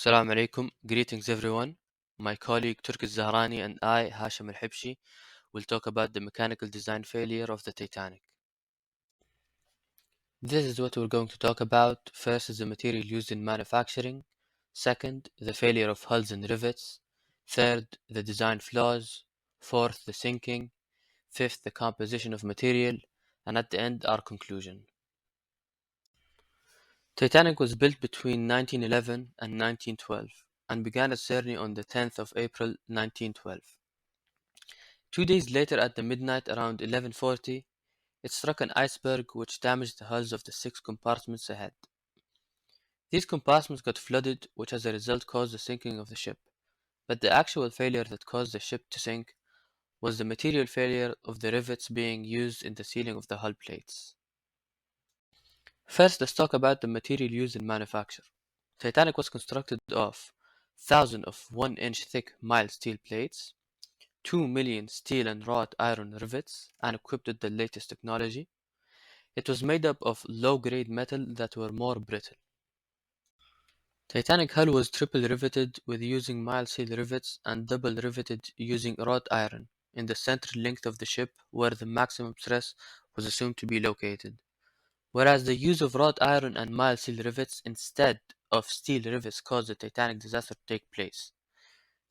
Assalamu alaikum. Greetings everyone. My colleague Turk Zahrani and I, Hashim Al-Hibshi, will talk about the mechanical design failure of the Titanic. This is what we're going to talk about. First is the material used in manufacturing. Second, the failure of hulls and rivets. Third, the design flaws. Fourth, the sinking. Fifth, the composition of material. And at the end, our conclusion. Titanic was built between 1911 and 1912 and began its journey on the 10th of April 1912. 2 days later at the midnight around 11:40, it struck an iceberg which damaged the hulls of the 6 compartments ahead. These compartments got flooded, which as a result caused the sinking of the ship. But the actual failure that caused the ship to sink was the material failure of the rivets being used in the sealing of the hull plates. First, let's talk about the material used in manufacture. Titanic was constructed of thousands of 1-inch thick mild steel plates, 2 million steel and wrought iron rivets, and equipped with the latest technology. It was made up of low-grade metal that were more brittle. Titanic hull was triple riveted with using mild steel rivets and double riveted using wrought iron in the central length of the ship where the maximum stress was assumed to be located. Whereas the use of wrought iron and mild steel rivets instead of steel rivets caused the Titanic disaster to take place.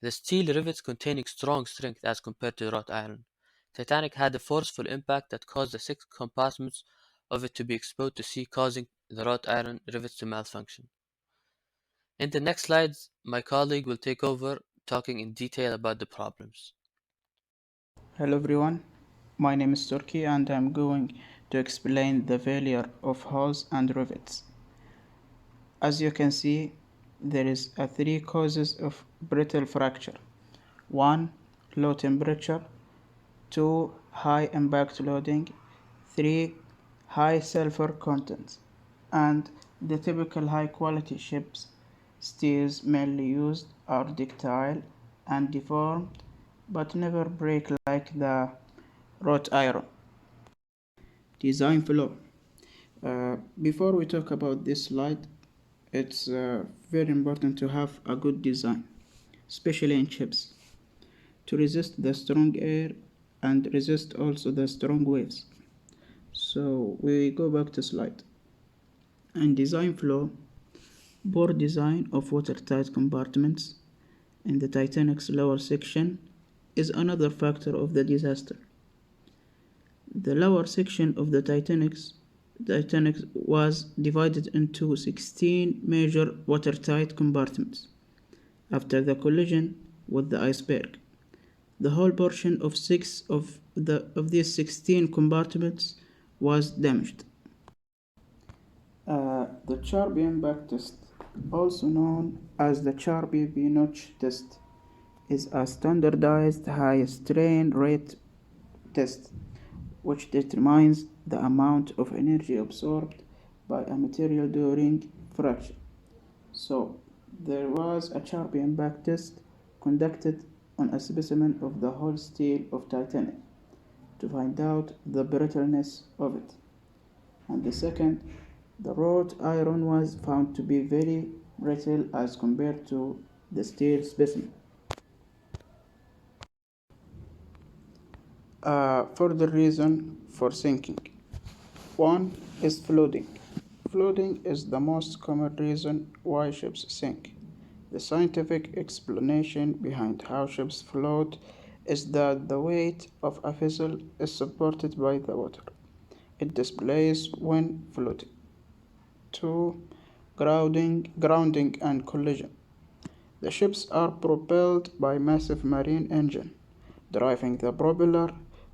The steel rivets containing strong strength as compared to wrought iron. Titanic had a forceful impact that caused the 6 compartments of it to be exposed to sea, causing the wrought iron rivets to malfunction. In the next slides, my colleague will take over, talking in detail about the problems. Hello everyone, my name is Turkey and I'm going to explain the failure of hulls and rivets. As you can see, there is 3 causes of brittle fracture. 1. Low temperature. 2. High impact loading. 3. High sulfur content. And the typical high quality ships steels mainly used are ductile and deformed but never break like the wrought iron. Design flaw. Before we talk about this slide, it's very important to have a good design, especially in ships, to resist the strong air and resist also the strong waves. So we go back to slide. And design flaw, poor design of watertight compartments in the Titanic's lower section is another factor of the disaster. The lower section of the Titanic was divided into 16 major watertight compartments after the collision with the iceberg. The whole portion of 6 of these 16 compartments was damaged. The Charby impact test, also known as the Charby V-notch test, is a standardized high strain rate test which determines the amount of energy absorbed by a material during fracture. So, there was a Charby impact test conducted on a specimen of the whole steel of Titanic to find out the brittleness of it. And the second, the wrought iron was found to be very brittle as compared to the steel specimen. Further reason for sinking. One is flooding. Flooding is the most common reason why ships sink. The scientific explanation behind how ships float is that the weight of a vessel is supported by the water it displaces when floating. 2. Grounding and collision. The ships are propelled by massive marine engine, driving the propeller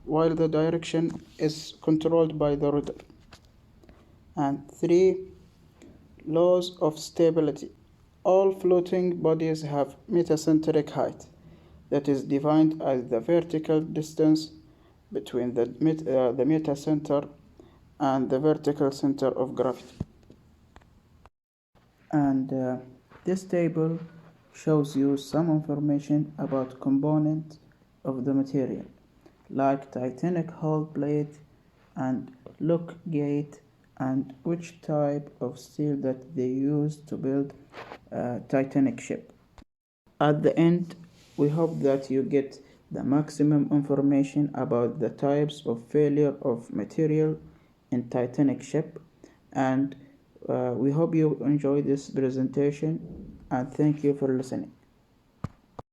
while the direction is controlled by the rudder. And 3. Laws of stability. All floating bodies have metacentric height, that is defined as the vertical distance between the metacenter and the vertical center of gravity. And this table shows you some information about components of the material, like Titanic hull plate and lock gate and which type of steel that they used to build Titanic ship. At the end, we hope that you get the maximum information about the types of failure of material in Titanic ship, and we hope you enjoy this presentation, and thank you for listening.